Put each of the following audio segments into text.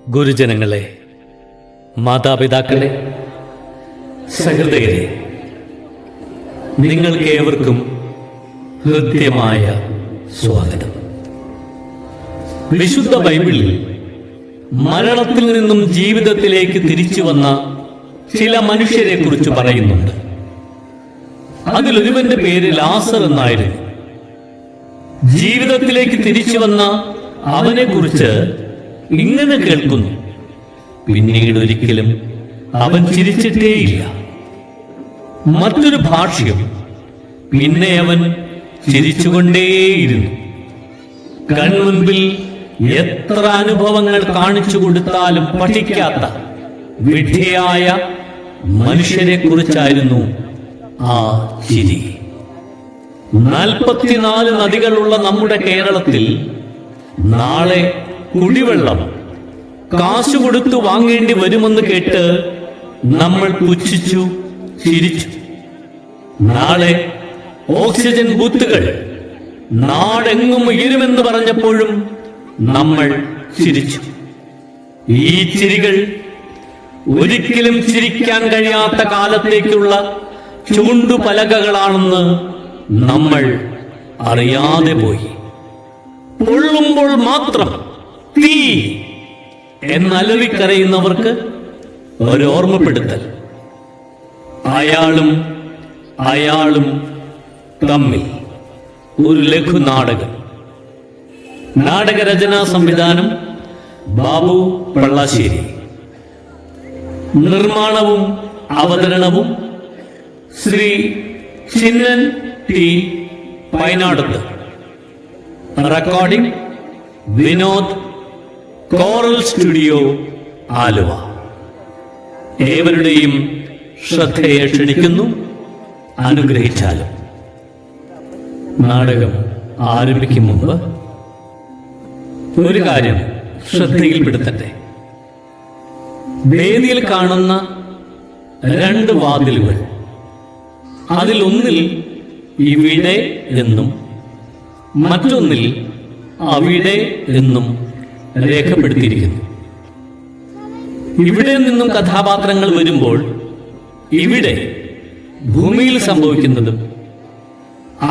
ഗുരുജനങ്ങളെ, മാതാപിതാക്കളെ, സഹൃദയരെ, നിങ്ങൾക്കേവർക്കും ഹൃദ്യമായ സ്വാഗതം. വിശുദ്ധ ബൈബിളിൽ മരണത്തിൽ നിന്നും ജീവിതത്തിലേക്ക് തിരിച്ചു വന്ന ചില മനുഷ്യരെ കുറിച്ച് പറയുന്നുണ്ട്. അതിലൊരുവന്റെ പേര് ലാസർ എന്നായിരുന്നു. ജീവിതത്തിലേക്ക് തിരിച്ചു വന്ന അവനെ കുറിച്ച് ഇങ്ങനെ കേൾക്കുന്നു: പിന്നീട് ഒരിക്കലും അവൻ ചിരിച്ചിട്ടേയില്ല. മറ്റൊരു ഭാഷ്യം: പിന്നെ അവൻ ചിരിച്ചുകൊണ്ടേയിരുന്നു. കൺമുൻപിൽ എത്ര അനുഭവങ്ങൾ കാണിച്ചു കൊടുത്താലും പഠിക്കാത്ത വിഡ്ഢിയായ മനുഷ്യരെ കുറിച്ചായിരുന്നു ആ ചിരി. 44 നദികളുള്ള നമ്മുടെ കേരളത്തിൽ നാളെ കുടിവെള്ളം കാശു കൊടുത്തു വാങ്ങേണ്ടി വരുമെന്ന് കേട്ട് നമ്മൾ പുച്ഛിച്ചു, ചിരിച്ചു. നാളെ ഓക്സിജൻ ബൂത്തുകൾ നാടെങ്ങും ഉയരുമെന്ന് പറഞ്ഞപ്പോഴും നമ്മൾ ചിരിച്ചു. ഈ ചിരികൾ ഒരിക്കലും ചിരിക്കാൻ കഴിയാത്ത കാലത്തേക്കുള്ള ചൂണ്ടുപലകകളാണെന്ന് നമ്മൾ അറിയാതെ പോയി. പൊള്ളുമ്പോൾ മാത്രം തീ എന്നലറിക്കരയുന്നവർക്ക് ഒരു ഓർമ്മപ്പെടുത്തൽ: അയാളും തമ്മിൽ ഒരു ലഘു നാടകം. നാടകരചനാ സംവിധാനം ബാബു പള്ളാശ്ശേരി. നിർമ്മാണവും അവതരണവും Shri Chinnan T Painadath. Recording Vinod, coral studio, Aluva. ഏവരുടെയും ശ്രദ്ധയെ ക്ഷണിക്കുന്നു. അനുഗ്രഹിച്ചാലും. നാടകം ആരംഭിക്കും മുമ്പ് ഒരു കാര്യം ശ്രദ്ധയിൽപ്പെടുത്തട്ടെ. വേദിയിൽ കാണുന്ന 2 വാതിലുകൾ, അതിലൊന്നിൽ ഇവിടെ എന്നും മറ്റൊന്നിൽ അവിടെ എന്നും രേഖപ്പെടുത്തിയിരിക്കുന്നു. ഇവിടെ നിന്നും കഥാപാത്രങ്ങൾ വരുമ്പോൾ ഇവിടെ ഭൂമിയിൽ സംഭവിക്കുന്നതും,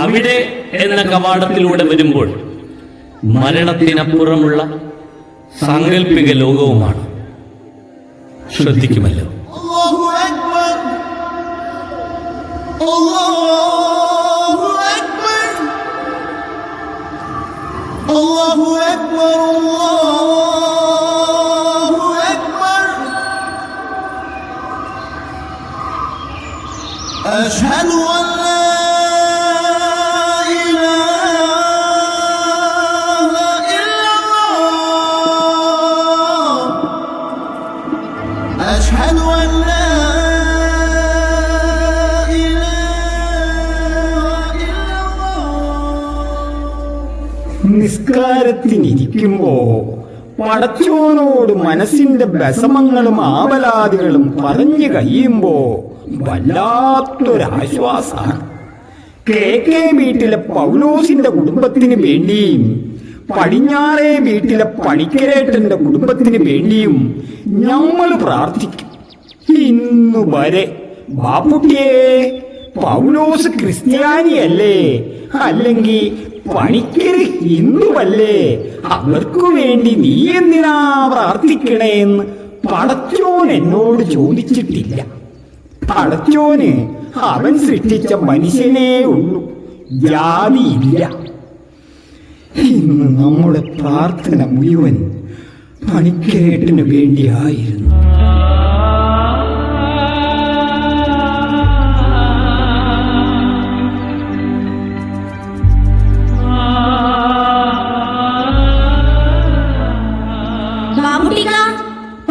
അവിടെ എന്ന കവാടത്തിലൂടെ വരുമ്പോൾ മരണത്തിനപ്പുറമുള്ള സാങ്കല്പിക ലോകവുമാണ്. ശ്രദ്ധിക്കുമല്ലോ. أشهد أن لا إله إلا الله أشهد أن لا إله إلا الله. നിസ്കാരത്തിനിരിക്കുമ്പോ പടച്ചോനോട് മനസ്സിന്റെ ബസമങ്ങളും ആവലാദികളും പറഞ്ഞു കഴിയുമ്പോ വല്ലാത്തൊരാശ്വാസാണ്. KK വീട്ടിലെ പൗലോസിന്റെ കുടുംബത്തിന് വേണ്ടിയും പടിഞ്ഞാറേ വീട്ടിലെ പണിക്കരേട്ടന്റെ കുടുംബത്തിന് വേണ്ടിയും നമ്മൾ പ്രാർത്ഥിക്കും. ഇന്നു വരെ ബാപ്പുട്ടിയെ, പൗലോസ് ക്രിസ്ത്യാനിയല്ലേ, അല്ലെങ്കിൽ പണിക്കര് ഹിന്ദുവല്ലേ, അവർക്കു വേണ്ടി നീ എന്തിനാ പ്രാർത്ഥിക്കണേന്ന് പടച്ചോൻ എന്നോട് ചോദിച്ചിട്ടില്ല. പടച്ചോന് അവൻ സൃഷ്ടിച്ച മനുഷ്യനേ ഉള്ളൂ, ജാതിയില്ല. ഇന്ന് നമ്മുടെ പ്രാർത്ഥന മുഴുവൻ പണിക്കരേട്ടന് വേണ്ടിയായിരുന്നു.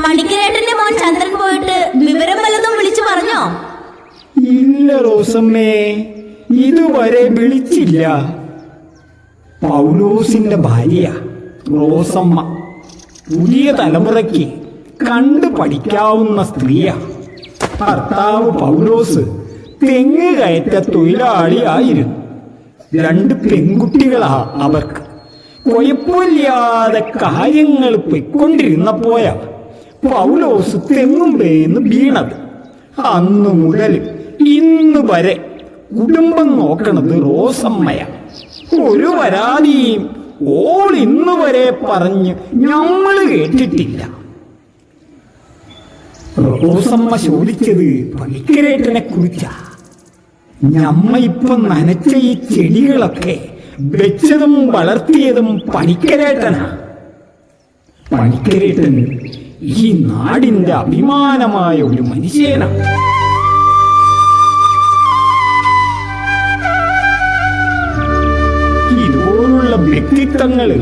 പണിക്കരേട്ടന്റെ മോൻ ചന്ദ്രൻ പോയിട്ട് വിവരം വല്ലതും വിളിച്ചു പറഞ്ഞോ? ഇല്ല റോസമ്മേ, ഇതുവരെ വിളിച്ചില്ല. പൗലോസിന്റെ ഭാര്യ റോസമ്മ പുതിയ തലമുറയ്ക്ക് കണ്ടു പഠിക്കാവുന്ന സ്ത്രീയാ. ഭർത്താവ് പൗലോസ് തെങ്ങ് കയറ്റ തൊഴിലാളിയായിരുന്നു. 2 പെൺകുട്ടികളാ അവർക്ക്. കുഴപ്പമില്ലാതെ കാര്യങ്ങൾ പൊയ്ക്കൊണ്ടിരുന്നപ്പോയാ പൗലോസ് തെങ്ങുമ്പേന്ന് വീണത്. അന്ന് മുതൽ ഇന്ന് വരെ കുടുംബം നോക്കണത് റോസമ്മയാ. ഒരു പരാതിയും ഓൾ ഇന്ന് വരെ പറഞ്ഞ് ഞമ്മള് കേട്ടിട്ടില്ല. റോസമ്മ ചോദിച്ചത് പണിക്കരേട്ടനെ കുറിച്ചാ. ഞമ്മ ഇപ്പൊ നനച്ച ഈ ചെടികളൊക്കെ വെച്ചതും വളർത്തിയതും പണിക്കരേട്ടനാ. പണിക്കരേട്ടൻ ഈ നാടിന്റെ അഭിമാനമായ ഒരു മനുഷ്യനാണ്. ഇതുപോലുള്ള വ്യക്തിത്വങ്ങള്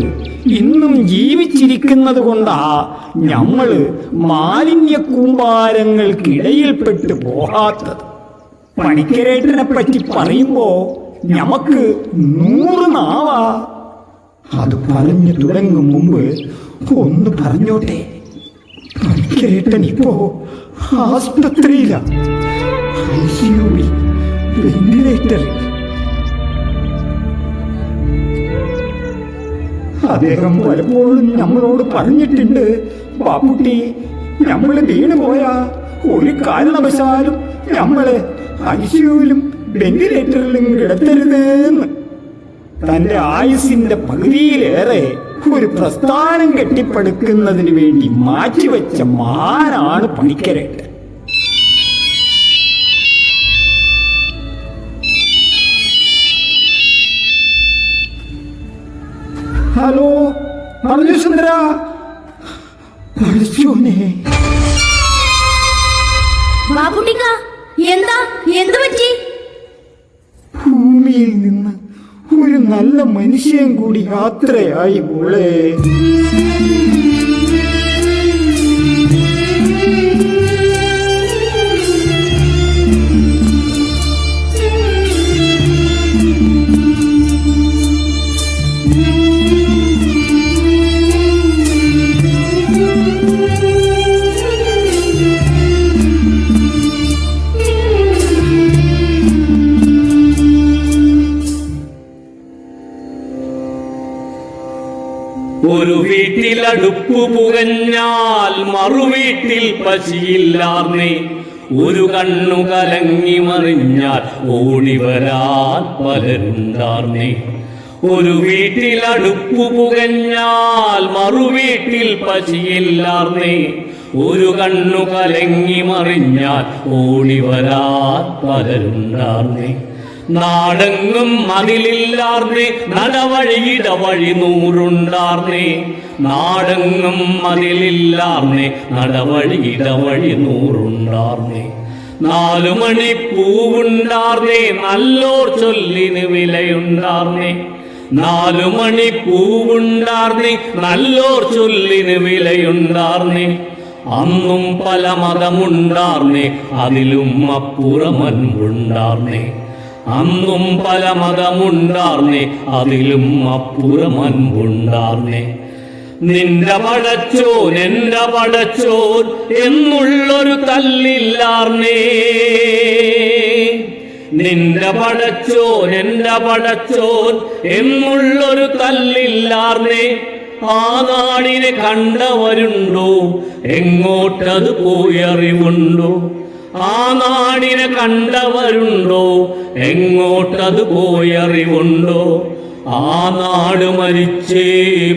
ഇന്നും ജീവിച്ചിരിക്കുന്നത് കൊണ്ടാ ഞമ്മള് മാലിന്യ കൂമ്പാരങ്ങൾക്കിടയിൽപ്പെട്ടു പോകാത്തത്. പണിക്കരേട്ടനെ പറ്റി പറയുമ്പോ ഞമ്മക്ക് 100 നാവാ. അത് പറഞ്ഞു തുടങ്ങും മുമ്പ് ഒന്ന് പറഞ്ഞോട്ടെ. പണിക്കരേട്ടൻ ഇപ്പോ ആസ്പത്രിയിലാ, ICU-വിൽ, വെന്റിലേറ്ററിൽ. അദ്ദേഹം പലപ്പോഴും നമ്മളോട് പറഞ്ഞിട്ടുണ്ട്, ബാപ്പുട്ടി, നമ്മള് വീണുപോയാ ഒരു കാരണവശാലും നമ്മള് ICU-വിലും വെന്റിലേറ്ററിലും കിടത്തരുതെന്ന്. തന്റെ ആയുസിന്റെ പകുതിയിലേറെ ഒരു പ്രസ്ഥാനം കെട്ടിപ്പടുക്കുന്നതിന് വേണ്ടി മാറ്റിവെച്ച മാനാണ് പണിക്കരേട്ടൻ. ഹലോ, പറഞ്ഞു സുന്ദര. പഠിച്ചോനെ, ബാബുട്ടിക്ക, എന്തു പറ്റി? ഭൂമിയിൽ നിന്ന് ഒരു നല്ല മനുഷ്യൻ കൂടി യാത്രയായി മോളെ. ഒരു വീട്ടിൽ അടുപ്പു പുകഞ്ഞാൽ മറുവീട്ടിൽ പശിയില്ലാർന്നേ. ഒരു കണ്ണു കലങ്ങി മറിഞ്ഞാൽ ഓടിവരാൻ പലരുണ്ടാർന്നേ. ഒരു വീട്ടിൽ അടുപ്പു പുകഞ്ഞാൽ മറുവീട്ടിൽ പശിയില്ലാർന്നേ. ഒരു കണ്ണു കലങ്ങി മറിഞ്ഞാൽ ഓടിവരാൻ പലരുണ്ടാർന്നേ. നാടെങ്ങും മതിലില്ലാർന്നേ, നടവഴിയിടവഴി 100 നാടെങ്ങും മതിലില്ലാർന്നേ, നടവഴിയിടവഴി 100 4 മണിപ്പൂവുണ്ടാർന്നേ, നല്ലോർ ചൊല്ലിന് വിലയുണ്ടാർന്നേ. 4 മണിപ്പൂവുണ്ടാർന്നേ, നല്ലോർ ചൊല്ലിന് വിലയുണ്ടാർന്നേ. അന്നും പല മതമുണ്ടാർന്നേ, അതിലും അപ്പുറമൻപുണ്ടാർന്നേ. അന്നും പല മതമുണ്ടാർന്നേ, അതിലും അപ്പുറമൻപുണ്ടാർന്നേ. നിന്റെ പടച്ചോൻ എന്റെ പടച്ചോൻ എന്നുള്ളൊരു തല്ലില്ലാർന്നേ. നിന്റെ പടച്ചോൻ എന്റെ പടച്ചോൻ എന്നുള്ളൊരു തല്ലില്ലാർന്നേ. ആ നാടിനെ കണ്ടവരുണ്ടോ, എങ്ങോട്ടത് പോയറിവുണ്ടോ? ആ നാടിനെ കണ്ടവരുണ്ടോ, എങ്ങോട്ടത് പോയറിവുണ്ടോ? ആ നാട് മരിച്ചേ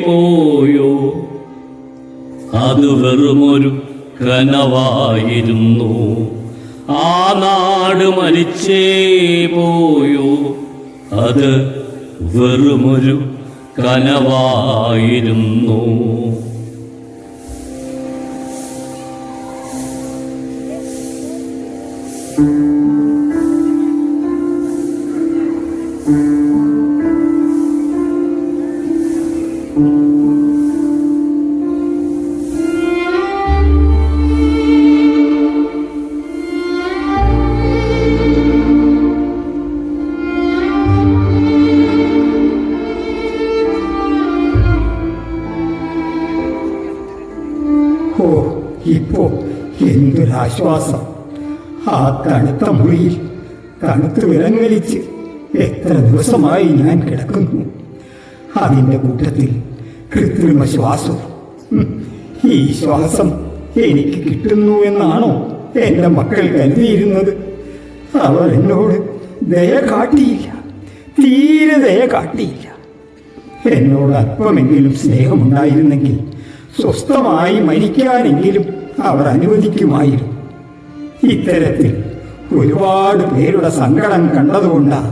പോയോ, അത് വെറുമൊരു കനവായിരുന്നു. ആ നാട് മരിച്ചേ പോയോ, അത് വെറുമൊരു കനവായിരുന്നു. ഓ, ഇപ്പോ എന്തൊരാശ്വാസം. ആ തണുത്ത മുറിയിൽ തണുത്ത് വിലങ്ങലിച്ച് എത്ര ദിവസമായി ഞാൻ കിടക്കുന്നു. അതിൻ്റെ കൂട്ടത്തിൽ കൃത്രിമ ശ്വാസം. ഈ ശ്വാസം എനിക്ക് കിട്ടുന്നു എന്നാണോ എൻ്റെ മക്കൾ കരുതിയിരുന്നത്? അവർ എന്നോട് ദയ കാട്ടിയില്ല, തീരെ ദയ കാട്ടിയില്ല. എന്നോട് അല്പമെങ്കിലും സ്നേഹമുണ്ടായിരുന്നെങ്കിൽ സ്വസ്ഥമായി മരിക്കാനെങ്കിലും അവർ അനുവദിക്കുമായിരുന്നു. ഇത്തരത്തിൽ ഒരുപാട് പേരുടെ സങ്കടം കണ്ടതുകൊണ്ടാണ്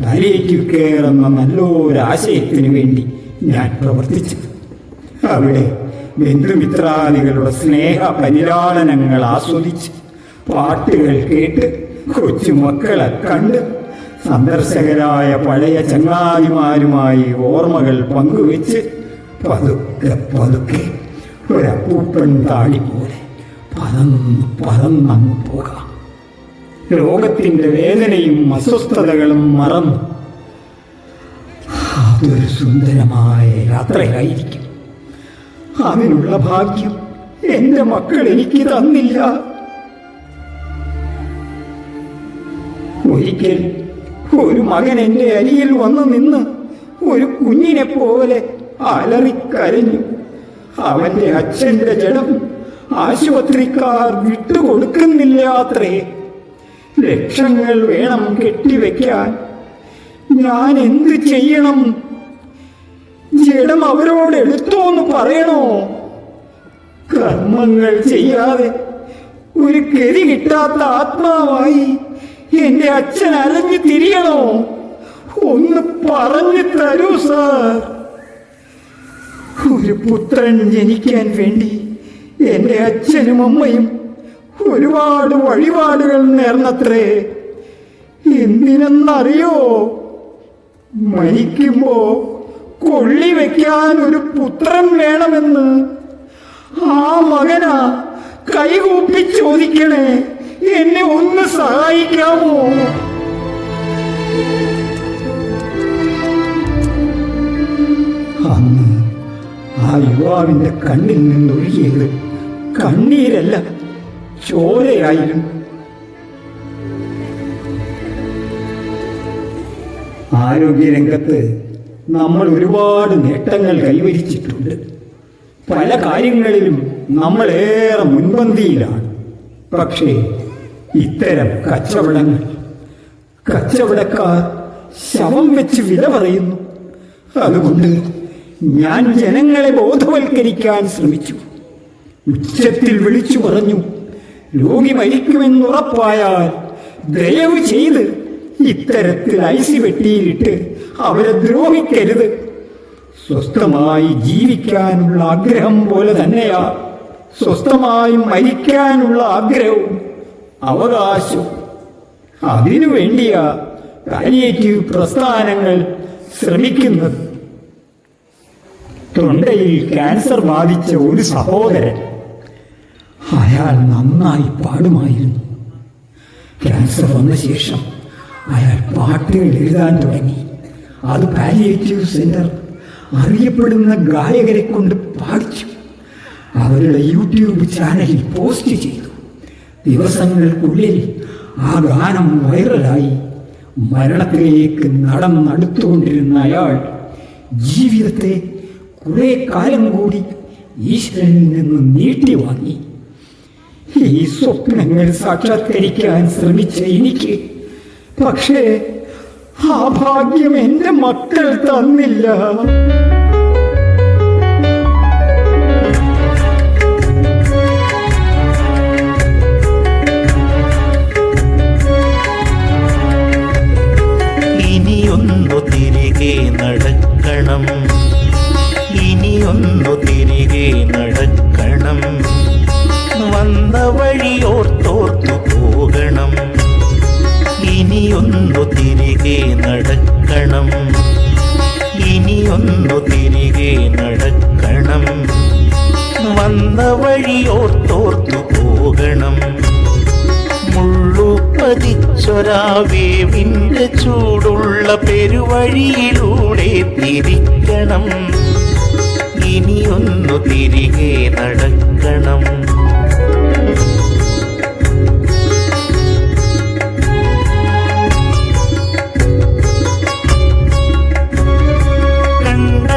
പാലിയേറ്റീവ് കെയർ എന്ന നല്ലൊരാശയത്തിന് വേണ്ടി ഞാൻ പ്രവർത്തിച്ചത്. അവിടെ ബന്ധുമിത്രാദികളുടെ സ്നേഹ പരിലാളനങ്ങൾ ആസ്വദിച്ച്, പാട്ടുകൾ കേട്ട്, കൊച്ചുമക്കളെ കണ്ട്, സന്ദർശകരായ പഴയ ചങ്ങാതിമാരുമായി ഓർമ്മകൾ പങ്കുവെച്ച് പതുക്കെ പതുക്കെ ഒരപ്പൂപ്പൻ താടി പോലെ പതന്നങ്ങ് പോകാം. ലോകത്തിൻ്റെ വേദനയും അസ്വസ്ഥതകളും മറന്ന് അതൊരു സുന്ദരമായ യാത്രയായിരിക്കും. അതിനുള്ള ഭാഗ്യം എൻ്റെ മക്കൾ എനിക്ക് തന്നില്ല. ഒരിക്കൽ ഒരു മകൻ എൻ്റെ അരിയിൽ വന്നു നിന്ന് ഒരു കുഞ്ഞിനെ പോലെ അലറിക്കരഞ്ഞു. അവൻ്റെ അച്ഛൻ്റെ ജഡം ആശുപത്രിക്കാർ വിട്ടുകൊടുക്കുന്നില്ലാത്രേ. ലക്ഷങ്ങൾ വേണം കെട്ടിവെക്കാൻ. ഞാൻ എന്ത് ചെയ്യണം? ജഡം അവരോട് എടുത്തോന്ന് പറയണോ? കർമ്മങ്ങൾ ചെയ്യാതെ ഒരു ഗതി കിട്ടാത്ത ആത്മാവായി എന്റെ അച്ഛൻ അലഞ്ഞു തിരിയണോ? ഒന്ന് പറഞ്ഞു തരൂ സാർ. ഒരു പുത്രൻ ജനിക്കാൻ വേണ്ടി എന്റെ അച്ഛനും അമ്മയും ഒരുപാട് വഴിപാടുകൾ നേർന്നത്രേ. എന്തിനെന്നറിയോ? മരിക്കുമ്പോ കൊള്ളി വെക്കാൻ ഒരു പുത്രൻ വേണമെന്ന്. ആ മകനാ കൈകൂപ്പി ചോദിക്കണേ, എന്നെ ഒന്ന് സഹായിക്കാമോ? അന്ന് ആ യുവാവിന്റെ കണ്ണിൽ നിന്നൊഴുകിയത് കണ്ണീരല്ല, ചോരയായിരുന്നു. ആരോഗ്യരംഗത്ത് നമ്മൾ ഒരുപാട് നേട്ടങ്ങൾ കൈവരിച്ചിട്ടുണ്ട്. പല കാര്യങ്ങളിലും നമ്മളേറെ മുൻപന്തിയിലാണ്. പക്ഷേ ഇത്തരം കച്ചവടക്കാർ ശവം വെച്ച് വില പറയുന്നു. അതുകൊണ്ട് ഞാൻ ജനങ്ങളെ ബോധവൽക്കരിക്കാൻ ശ്രമിച്ചു. ഉച്ചത്തിൽ വിളിച്ചു പറഞ്ഞു, രോഗി മരിക്കുമെന്നുറപ്പായാൽ ദയവ് ചെയ്ത് ഇത്തരത്തിൽ ഐസി വെട്ടിയിലിട്ട് അവരെ ദ്രോഹിക്കരുത്. സ്വസ്ഥമായി ജീവിക്കാനുള്ള ആഗ്രഹം പോലെ തന്നെയാ സ്വസ്ഥമായി മരിക്കാനുള്ള ആഗ്രഹവും അവകാശവും. അതിനു വേണ്ടിയാ പാലിയേറ്റീവ് പ്രസ്ഥാനങ്ങൾ ശ്രമിക്കുന്നത്. തൊണ്ടയിൽ ക്യാൻസർ ബാധിച്ച ഒരു സഹോദരൻ, അയാൾ നന്നായി പാടുമായിരുന്നു. ക്യാൻസർ വന്ന ശേഷം അയാൾ പാട്ടുകൾ എഴുതാൻ തുടങ്ങി. അത് പാലിയേറ്റീവ് സെന്റർ അറിയപ്പെടുന്ന ഗായകരെ കൊണ്ട് പാടിച്ചു. അവരുടെ യൂട്യൂബ് ചാനലിൽ പോസ്റ്റ് ചെയ്തു. ദിവസങ്ങൾക്കുള്ളിൽ ആ ഗാനം വൈറലായി. മരണത്തിലേക്ക് നടന്നടുത്തുകൊണ്ടിരുന്ന അയാൾ ജീവിതത്തെ കുറെ കാലം കൂടി ഈശ്വരനിൽ നിന്ന് നീട്ടി വാങ്ങി. ഈ സ്വപ്നങ്ങൾ സാക്ഷാത്കരിക്കാൻ ശ്രമിച്ച എനിക്ക് പക്ഷേ ആ ഭാഗ്യം എൻ്റെ മക്കൾ തന്നില്ല. ഇനിയൊന്നു തിരികെ നടക്കണം, ഇനിയൊന്നു തിരികെ നടക്കണം, വന്ന വഴിയോർത്തോർത്തു പോകണം. ഇനിയൊന്നു തിരികെ നടക്കണം, ഇനിയൊന്നു തിരികെ നടക്കണം, വന്ന വഴിയോർത്തോർത്തു പോകണം. മുള്ളുപതിച്ചൊരാവേവിന്റെ ചൂടുള്ള പെരുവഴിയിലൂടെ തിരിക്കണം. ഇനിയൊന്നു തിരികെ നടക്കണം. കണ്ട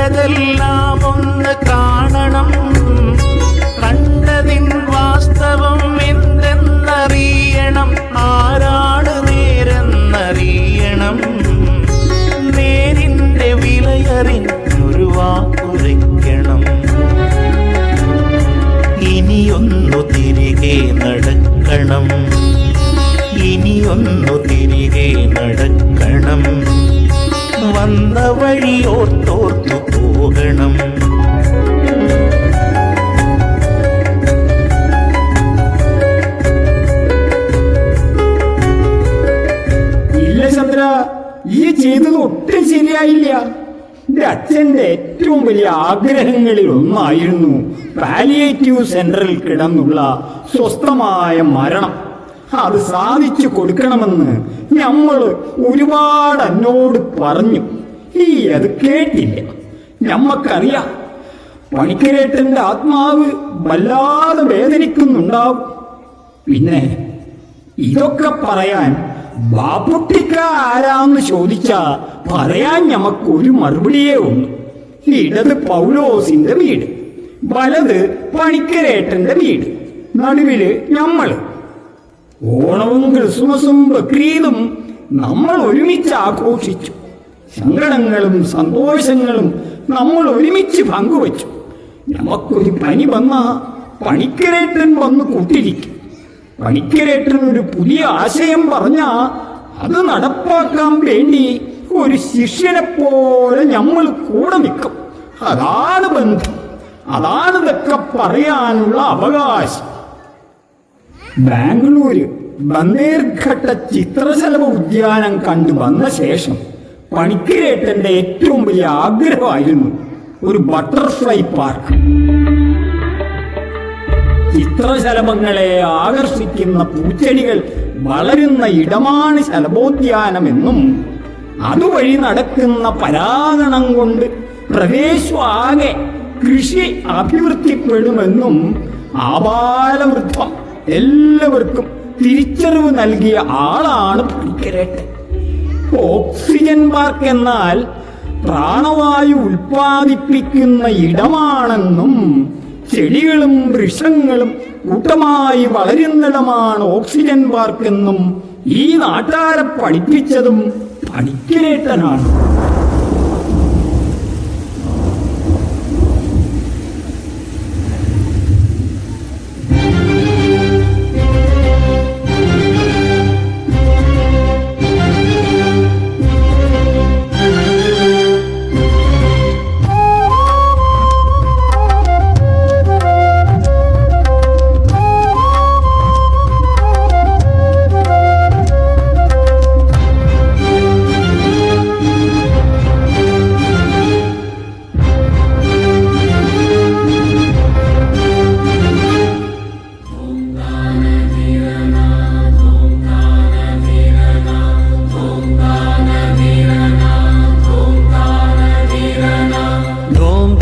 നടക്കണം. ഇനിയൊന്നു തിരികെ നടക്കണം. വന്ന വഴിയോർത്തോർത്തു പോകണം. ഇല്ല ചന്ദ്ര, ഈ ചെയ്തത് ഒട്ടും ശരിയായില്ല. എന്റെ അച്ഛന്റെ ഏറ്റവും വലിയ ആഗ്രഹങ്ങളിൽ ഒന്നായിരുന്നു പാലിയേറ്റീവ് സെന്ററിൽ കിടന്നുള്ള സ്വസ്ഥമായ മരണം. അത് സാധിച്ചു കൊടുക്കണമെന്ന് നമ്മൾ ഒരുപാട് എന്നോട് പറഞ്ഞു. അത് കേട്ടില്ല. ഞമ്മക്കറിയാം, പണിക്കരേട്ടന്റെ ആത്മാവ് വല്ലാതെ വേദനിക്കുന്നുണ്ടാവും. പിന്നെ ഇതൊക്കെ പറയാൻ ബാപ്പുട്ടിക്ക ആരാന്ന് ചോദിച്ചാ പറയാൻ ഞമ്മക്കൊരു മറുപടിയേ ഉള്ളൂ. ഇടത് പൗലോസിന്റെ വീട്, വലത് പണിക്കരേട്ടന്റെ വീട്, നടുവില് ഞമ്മള്. ഓണവും ക്രിസ്മസും ബക്രീദും നമ്മൾ ഒരുമിച്ച് ആഘോഷിച്ചു. സങ്കടങ്ങളും സന്തോഷങ്ങളും നമ്മൾ ഒരുമിച്ച് പങ്കുവച്ചു. നമുക്കൊരു പനി വന്നാ പണിക്കരേട്ടൻ വന്ന് കൂട്ടിരിക്കും. പണിക്കരേട്ടൻ ഒരു പുതിയ ആശയം പറഞ്ഞാ അത് നടപ്പാക്കാൻ വേണ്ടി ഒരു ശിഷ്യനെ പോലെ നമ്മൾ കൂടെ നിൽക്കും. അതാണ് ബന്ധം. അതാണ് ഇതൊക്കെ പറയാനുള്ള അവകാശം. ബാംഗ്ലൂര് ബന്ദേർഘട്ട ചിത്രശലഭ ഉദ്യാനം കണ്ടു വന്ന ശേഷം പണിക്കരേട്ടന്റെ ഏറ്റവും വലിയ ആഗ്രഹമായിരുന്നു ഒരു ബട്ടർഫ്ലൈ പാർക്ക്. ചിത്രശലഭങ്ങളെ ആകർഷിക്കുന്ന പൂച്ചെടികൾ വളരുന്ന ഇടമാണ് ശലഭോദ്യാനമെന്നും അതുവഴി നടക്കുന്ന പരാഗണം കൊണ്ട് പ്രദേശമാകെ കൃഷി അഭിവൃദ്ധിപ്പെടുമെന്നും ആബാലവൃദ്ധം എല്ലാവർക്കും തിരിച്ചറിവ് നൽകിയ ആളാണ് പണിക്കരേട്ടൻ. ഓക്സിജൻ പാർക്ക് എന്നാൽ പ്രാണവായു ഉൽപ്പാദിപ്പിക്കുന്ന ഇടമാണെന്നും ചെടികളും വൃക്ഷങ്ങളും കൂട്ടമായി വളരുന്നിടമാണ് ഓക്സിജൻ പാർക്ക് എന്നും ഈ നാട്ടാരെ പഠിപ്പിച്ചതും പണിക്കരേട്ടനാണ്.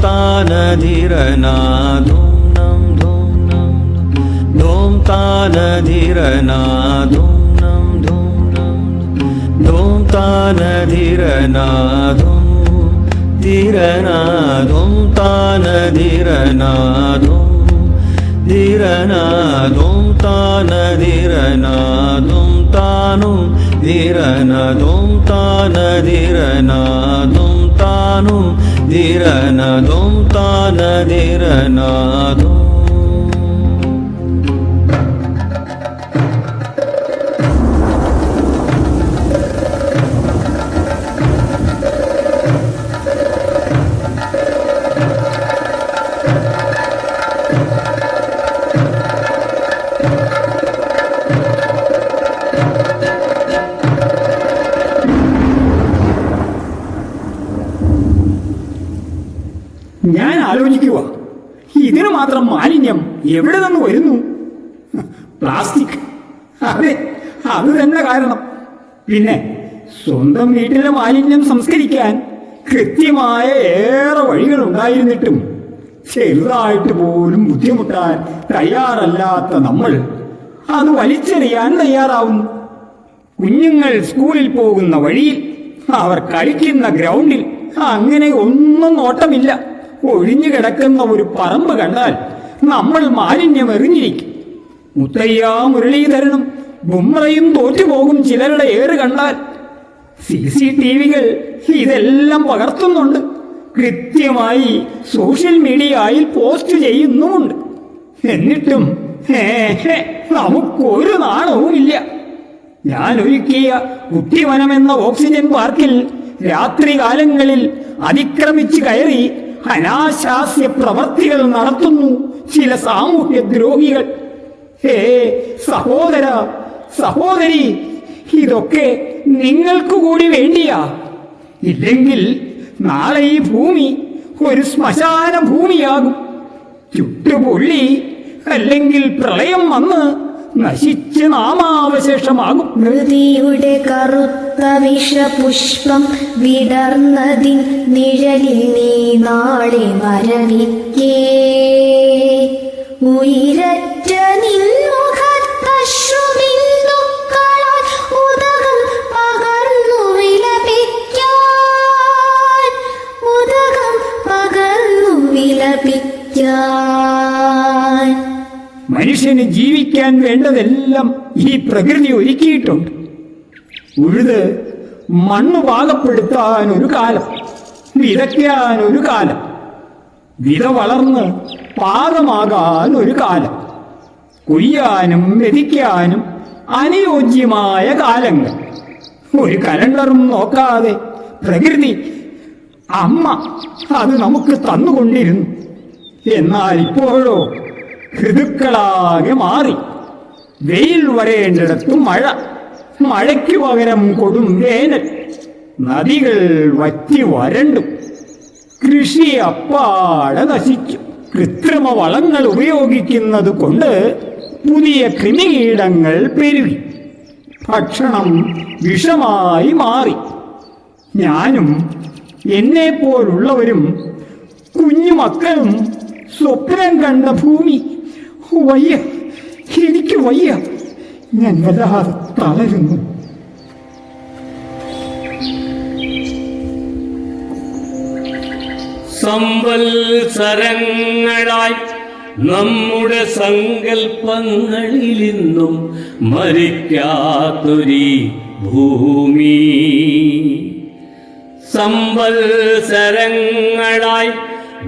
तानधिरना धूम नम धूम नम धूम तानधिरना धूम नम धूम नम धूम तानधिरना धूम धीरना धूम तानधिरना धूम धीरना धूम तानधिरना धूम तानु धीरना धूम तानधिरना धूम तानु धीरना धूम तानधिरना धूम. ഞാൻ ആലോചിക്കുക, ഇതിന് മാത്രം മാലിന്യം എവിടെ നിന്ന് വരുന്നു? പ്ലാസ്റ്റിക്. അതെ, അത് തന്നെ കാരണം. പിന്നെ സ്വന്തം വീട്ടിലെ മാലിന്യം സംസ്കരിക്കാൻ കൃത്യമായ ഏറെ വഴികൾ ഉണ്ടായിരുന്നിട്ടും ചെറുതായിട്ട് പോലും ബുദ്ധിമുട്ടാൻ തയ്യാറല്ലാത്ത നമ്മൾ അത് വലിച്ചെറിയാൻ തയ്യാറാവുന്നു. കുഞ്ഞുങ്ങൾ സ്കൂളിൽ പോകുന്ന വഴിയിൽ, അവർ കളിക്കുന്ന ഗ്രൗണ്ടിൽ അങ്ങനെ ഒന്നും നോട്ടമില്ല. ഒഴിഞ്ഞു കിടക്കുന്ന ഒരു പറമ്പ് കണ്ടാൽ നമ്മൾ മാലിന്യം എറിഞ്ഞിരിക്കും. മുത്തയ്യ മുരളീധരനും ബുംറയും തോറ്റുപോകും ചിലരുടെ ഏറ് കണ്ടാൽ. CCTV-കൾ ഇതെല്ലാം പകർത്തുന്നുണ്ട്. കൃത്യമായി സോഷ്യൽ മീഡിയയിൽ പോസ്റ്റ് ചെയ്യുന്നുമുണ്ട്. എന്നിട്ടും നമുക്കൊരു നാണവുമില്ല. ഞാൻ ഒരുക്കിയ കുട്ടിവനമെന്ന ഓക്സിജൻ പാർക്കിൽ രാത്രികാലങ്ങളിൽ അതിക്രമിച്ച് കയറി അനാശാസ്യ പ്രവർത്തികൾ നടത്തുന്നു ചില സാമൂഹ്യ ദ്രോഹികൾ. സഹോദര സഹോദരി, ഇതൊക്കെ നിങ്ങൾക്ക് കൂടി വേണ്ടിയാ? ഇല്ലെങ്കിൽ നാളെ ഈ ഭൂമി ഒരു ശ്മശാന ഭൂമിയാകും. ചുട്ടുപൊള്ളി അല്ലെങ്കിൽ പ്രളയം വന്ന് നശിച്ച് നാമാവശേഷമാകും. മൃതിയുടെ കറുത്ത വിഷപുഷ്പം വിടർന്നതിൻ നിഴലിൽ നീ നാളെ മരവിക്കേ. ഉയരറ്റ നിൻമുഖത്തശ്രുബിന്ദുക്കളാൽ ഉദകം പകർന്നു വിലപിക്കാൻ, ഉദകം പകർന്നു വിലപിക്കാൻ. മനുഷ്യന് ജീവിക്കാൻ വേണ്ടതെല്ലാം ഈ പ്രകൃതി ഒരുക്കിയിട്ടുണ്ട്. ഉഴുത് മണ്ണ് പാകപ്പെടുത്താൻ ഒരു കാലം, വിതയ്ക്കാൻ ഒരു കാലം, വിത വളർന്ന് പാകമാകാൻ ഒരു കാലം, കൊയ്യാനും മെതിക്കാനും അനുയോജ്യമായ കാലങ്ങൾ. ഒരു കലണ്ടറും നോക്കാതെ പ്രകൃതി അമ്മ അത് നമുക്ക് തന്നുകൊണ്ടിരുന്നു. എന്നാൽ ഇപ്പോഴോ ഋതുക്കളാകെ മാറി. വെയിൽ വരേണ്ടിടത്തും മഴ, മഴയ്ക്കു പകരം കൊടും വേനൽ, നദികൾ വറ്റി വരണ്ടു, കൃഷി അപ്പാടെ നശിച്ചു. കൃത്രിമ വളങ്ങൾ ഉപയോഗിക്കുന്നത് കൊണ്ട് പുതിയ കൃമികീടങ്ങൾ പെരുകി, ഭക്ഷണം വിഷമായി മാറി. ഞാനും എന്നെപ്പോലുള്ളവരും കുഞ്ഞുമക്കളും സ്വപ്നം കണ്ട ഭൂമി വയ്യ, എനിക്ക് വയ്യ. ഞാൻ വല്ലാതെ തളരുന്നു. സംവത്സരങ്ങളായി നമ്മുടെ സങ്കൽപ്പങ്ങളിലിന്നും മരിക്കാത്തൊരീ ഭൂമി. സംവത്സരങ്ങളായി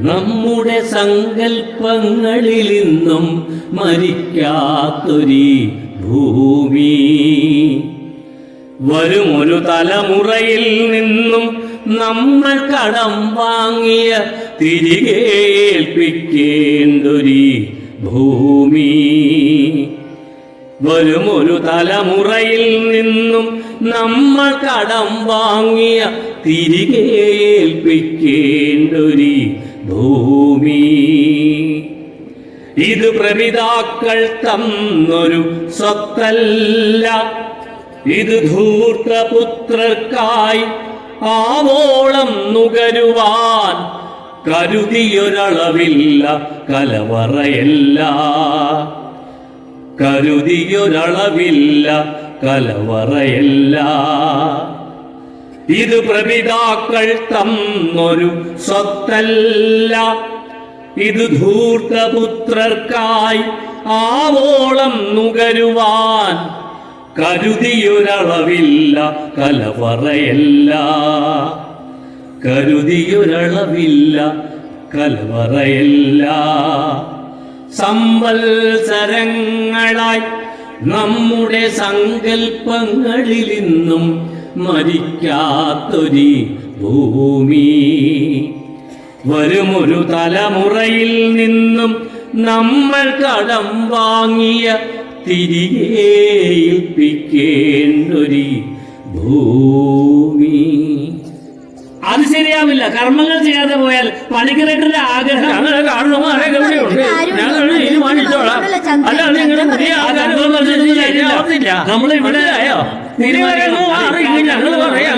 നമ്മുടെ സങ്കൽപ്പങ്ങളിലിന്നും മരിക്കാത്തൊരീ ഭൂമി. വരുമൊരു തലമുറയിൽ നിന്നും നമ്മൾ കടം വാങ്ങിയ തിരികെ ഏൽപ്പിക്കേണ്ടൊരീ ഭൂമി. വരുമൊരു തലമുറയിൽ നിന്നും നമ്മൾ കടം വാങ്ങിയ തിരികെ ഏൽപ്പിക്കേണ്ടൊരീ ഭൂമി. ഇത് പ്രപിതാക്കൾ തന്നൊരു സ്വത്തല്ല, ഇത് ധൂർത്തപുത്രർക്കായി ആവോളം നുകരുവാൻ കരുതിയൊരളവില്ല കലവറയല്ല, കരുതിയൊരളവില്ല കലവറയല്ല. ഇത് പ്രപിതാക്കൾ തന്നൊരു സ്വത്തല്ല, ഇത് ധൂർത്തപുത്രർക്കായി ആവോളം നുകരുവാൻ കരുതിയൊരളവില്ല കലവറയല്ല, കരുതിയൊരളവില്ല കലവറയല്ല. സംവത്സരങ്ങളായി നമ്മുടെ സങ്കൽപ്പങ്ങളിലിന്നും മരിക്കാത്തൊരീ ഭൂമി. വരുമൊരു തലമുറയിൽ നിന്നും നമ്മൾ കടം വാങ്ങിയ തിരികെ ഏൽപ്പിക്കേണ്ടൊരീ ഭൂമി. അത് ശരിയാവില്ല. കർമ്മങ്ങൾ ചെയ്യാതെ പോയാൽ പണിക്കരേട്ടന്റെ ആഗ്രഹം അങ്ങനെ കാണുന്നവരെ തീരുമാനിച്ചോളാം. അല്ലാതെ നിങ്ങളുടെ പുതിയ ആഗ്രഹങ്ങൾ നമ്മളിവിടെ ഞങ്ങൾ പറയാം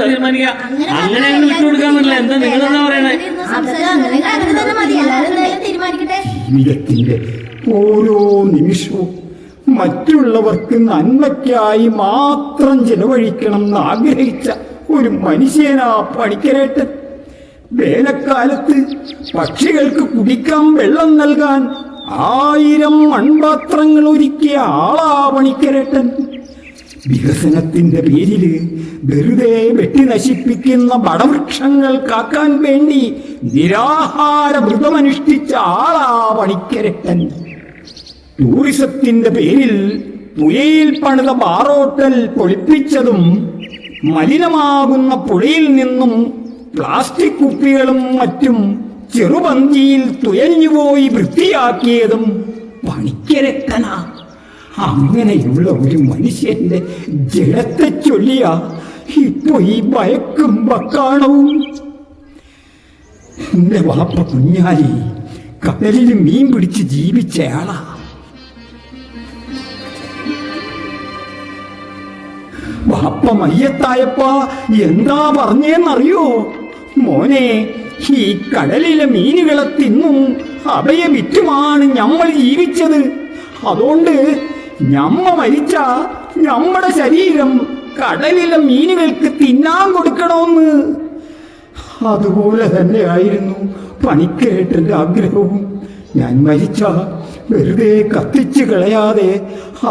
തീരുമാനിക്കാം. അങ്ങനെ അങ്ങനെ വിട്ടുകൊടുക്കാൻ പറ്റില്ല. എന്താ നിങ്ങളെന്താ പറയണേ? ജീവിതത്തിന്റെ ഓരോ നിമിഷവും മറ്റുള്ളവർക്ക് നന്മയ്ക്കായി മാത്രം ചെലവഴിക്കണം എന്ന് ആഗ്രഹിച്ച ഒരു മനുഷ്യനാ പണിക്കരേട്ടൻ. വേനൽക്കാലത്ത് പക്ഷികൾക്ക് കുടിക്കാൻ വെള്ളം നൽകാൻ 1000 മൺപാത്രങ്ങൾ ഒരുക്കിയ ആളാ പണിക്കരേട്ടൻ. വികസനത്തിന്റെ പേരില് വെറുതെ വെട്ടി നശിപ്പിക്കുന്ന വടവൃക്ഷങ്ങൾ കാക്കാൻ വേണ്ടി നിരാഹാര വ്രതമനുഷ്ഠിച്ച ആളാ പണിക്കരേട്ടൻ. ടൂറിസത്തിന്റെ പേരിൽ പുഴയിൽ പണിത ബാറോട്ടൽ പൊളിപ്പിച്ചതും മലിനമാകുന്ന പുഴയിൽ നിന്നും പ്ലാസ്റ്റിക് കുപ്പികളും മറ്റും ചെറുപന്തിയിൽ തുയഞ്ഞുപോയി വൃത്തിയാക്കിയതും പണിക്കരട്ടനാ. അങ്ങനെയുള്ള ഒരു മനുഷ്യന്റെ ജഡത്തെ ചൊല്ലിയ ഇപ്പൊ ഈ ഭയക്കും ബക്കാണവും. എന്റെ വാപ്പ കുഞ്ഞാലി കടലിൽ മീൻ പിടിച്ച് ജീവിച്ചയാളാ. വാപ്പ മയ്യത്തായപ്പ എന്താ പറഞ്ഞേന്നറിയോ? മോനെ, ഈ കടലിലെ മീനുകളെ തിന്നും അഭയ വിറ്റുമാണ് നമ്മൾ ജീവിച്ചത്. അതുകൊണ്ട് ഞമ്മ മരിച്ച നമ്മുടെ ശരീരം കടലിലെ മീനുകൾക്ക് തിന്നാൻ കൊടുക്കണമെന്ന്. അതുപോലെ തന്നെ ആയിരുന്നു പണിക്കരേട്ടന്റെ ആഗ്രഹവും. ഞാൻ മരിച്ച വെറുതെ കത്തിച്ച് കളയാതെ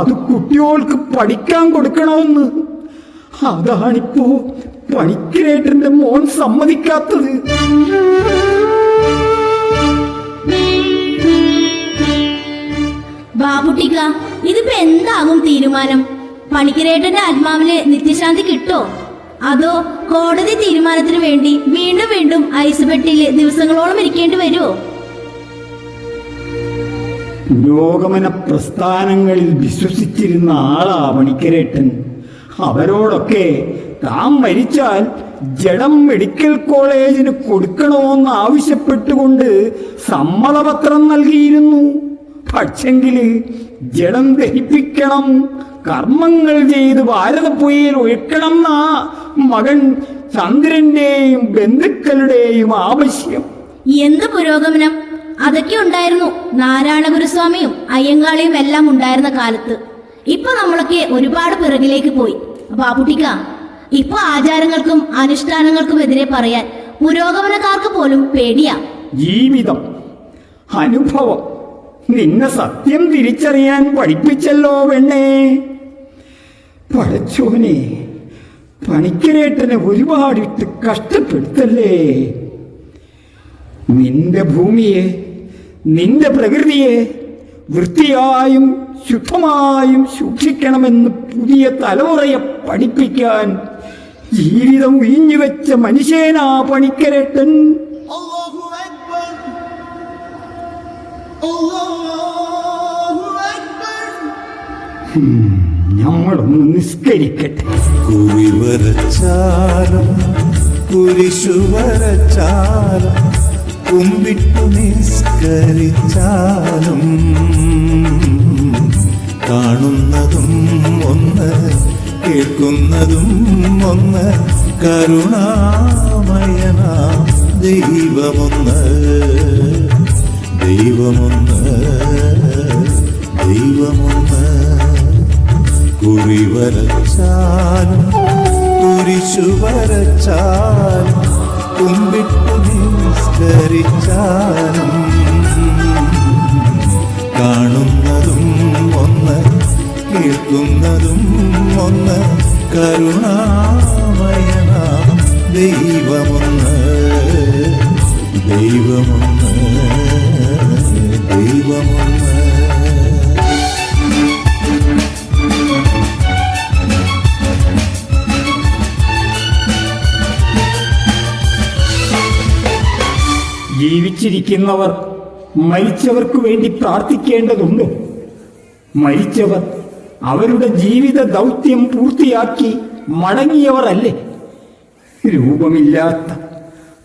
അത് കുട്ടികൾക്ക് പഠിക്കാൻ കൊടുക്കണമെന്ന്. അതാണിപ്പോ പണിക്കരേട്ടന്റെ മോൻ സമ്മതിക്കാത്തത്. ബാബുട്ടിക്ക, ഇതിപ്പോ എന്താകും തീരുമാനം? പണിക്കരേട്ടന്റെ ആത്മാവിന് നിത്യശാന്തി കിട്ടോ? അതോ കോടതി തീരുമാനത്തിന് വേണ്ടി വീണ്ടും വീണ്ടും ഐസ് പെട്ടിയിൽ ദിവസങ്ങളോളം ഇരിക്കേണ്ടി വരുമോ? പുരോഗമന പ്രസ്ഥാനങ്ങളിൽ വിശ്വസിച്ചിരുന്ന ആളാ പണിക്കരേട്ടൻ. അവരോടൊക്കെ താൻ മരിച്ചാൽ ജഡം മെഡിക്കൽ കോളേജിന് കൊടുക്കണമെന്ന് ആവശ്യപ്പെട്ടുകൊണ്ട് സമ്മതപത്രം നൽകിയിരുന്നു. പക്ഷെങ്കില് ജഡം ദഹിപ്പിക്കണം, കർമ്മങ്ങൾ ചെയ്ത് ഭാരതപ്പുഴയിൽ ഒഴുക്കണം എന്നാ മകൻ ചന്ദ്രന്റെയും ബന്ധുക്കളുടെയും ആവശ്യം. എന്ത് പുരോഗമനം? അതൊക്കെ ഉണ്ടായിരുന്നു നാരായണ ഗുരുസ്വാമിയും അയ്യങ്കാളിയും എല്ലാം ഉണ്ടായിരുന്ന കാലത്ത്. ഇപ്പൊ നമ്മളൊക്കെ ഒരുപാട് പിറകിലേക്ക് പോയി. ബാബുട്ടിക്ക, ഇപ്പൊ ആചാരങ്ങൾക്കും അനുഷ്ഠാനങ്ങൾക്കും എതിരെ പറയാൻ പുരോഗമനക്കാർക്ക് പോലും പേടിയാ. ജീവിതം, അനുഭവം നിന്നെ സത്യം തിരിച്ചറിയാൻ പഠിപ്പിച്ചല്ലോ പെണ്ണേ. പടച്ചോനെ, പണിക്കരേട്ടനെ ഒരുപാടിട്ട് കഷ്ടപ്പെടുത്തല്ലേ. നിന്റെ ഭൂമിയെ, നിന്റെ പ്രകൃതിയെ വൃത്തിയായും ശുദ്ധമായും സൂക്ഷിക്കണമെന്ന് പുതിയ തലമുറയെ പഠിപ്പിക്കാൻ ജീവിതം ഉയിഞ്ഞുവെച്ച മനുഷ്യനാ പണിക്കരേട്ടൻ. Allahu Akbar. Allahu Akbar. നമ്മളൊന്ന് നിസ്കരിക്കട്ടെ. കുറി വരച്ചാലും കുരിശു വരച്ചാലും കുമ്പിട്ടു നിസ്കരിച്ചാലും കാണുന്നതും ഒന്ന് കേൾക്കുന്നതും ഒന്ന് കരുണാമയനാ ദൈവമൊന്ന് ദൈവമൊന്ന് ദൈവമൊന്ന്. കുറി വരച്ചാലും കുരിശു വരച്ചാലും കുമ്പിട്ടു നിസ്കരിച്ചാലും കാണുന്നതും ഒന്ന് കേൾക്കുന്നതും ഒന്ന് കരുണാമയനാ ദൈവമൊന്ന് ദൈവമൊന്ന് ദൈവമൊന്ന്. ജീവിച്ചിരിക്കുന്നവർ മരിച്ചവർക്ക് വേണ്ടി പ്രാർത്ഥിക്കേണ്ടതുണ്ട്. മരിച്ചവർ അവരുടെ ജീവിത ദൗത്യം പൂർത്തിയാക്കി മടങ്ങിയവർ അല്ലേ? രൂപമില്ലാത്ത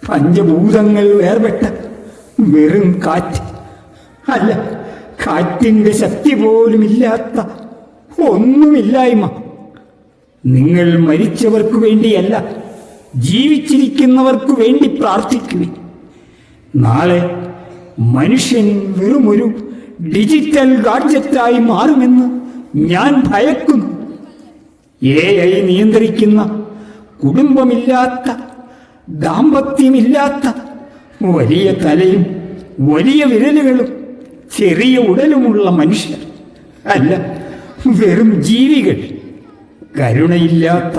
പഞ്ചഭൂതങ്ങൾ വേർപെട്ട വെറും കാറ്റ്, അല്ല, കാറ്റിന്റെ ശക്തി പോലുമില്ലാത്ത ഒന്നുമില്ലായ്മ. നിങ്ങൾ മരിച്ചവർക്ക് വേണ്ടിയല്ല, ജീവിച്ചിരിക്കുന്നവർക്ക് വേണ്ടി പ്രാർത്ഥിക്കുവിൻ. നാളെ മനുഷ്യൻ വെറുമൊരു ഡിജിറ്റൽ ഗാഡ്ജറ്റായി മാറുമെന്ന് ഞാൻ ഭയക്കുന്നു. AI നിയന്ത്രിക്കുന്ന, കുടുംബമില്ലാത്ത, ദാമ്പത്യമില്ലാത്ത, വലിയ തലയും വലിയ വിരലുകളും ചെറിയ ഉടലുമുള്ള മനുഷ്യർ അല്ല, വെറും ജീവികൾ. കരുണയില്ലാത്ത,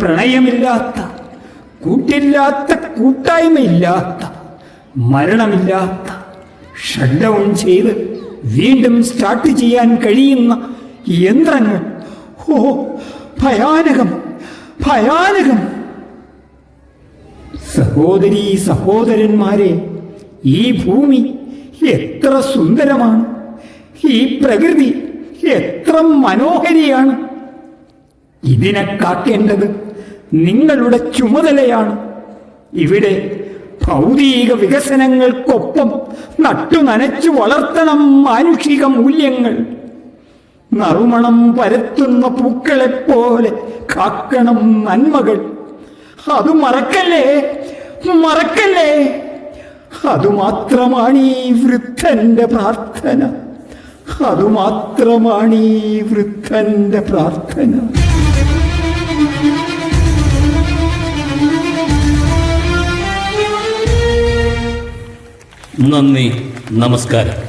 പ്രണയമില്ലാത്ത, കൂട്ടില്ലാത്ത, കൂട്ടായ്മയില്ലാത്ത, മരണമില്ലാത്ത, ഷട്ട് ഡൗൺ ചെയ്ത് വീണ്ടും സ്റ്റാർട്ട് ചെയ്യാൻ കഴിയുന്ന യന്ത്രങ്ങൾ. ഓ, ഭയാനകം, ഭയാനകം. സഹോദരീ സഹോദരന്മാരെ, ഈ ഭൂമി എത്ര സുന്ദരമാണ്, ഈ പ്രകൃതി എത്ര മനോഹരിയാണ്. ഇതിനെ കാക്കേണ്ടത് നിങ്ങളുടെ ചുമതലയാണ്. ഇവിടെ ഭൗതിക വികസനങ്ങൾക്കൊപ്പം നട്ടുനനച്ചു വളർത്തണം മാനുഷിക മൂല്യങ്ങൾ. നറുമണം പരത്തുന്ന പൂക്കളെപ്പോലെ കാക്കണം നന്മകൾ. അത് മറക്കല്ലേ, മറക്കല്ലേ. അതുമാത്രമാണ് ഈ വൃദ്ധന്റെ പ്രാർത്ഥന, അതുമാത്രമാണ് ഈ വൃദ്ധന്റെ പ്രാർത്ഥന. നന്ദി, നമസ്കാരം.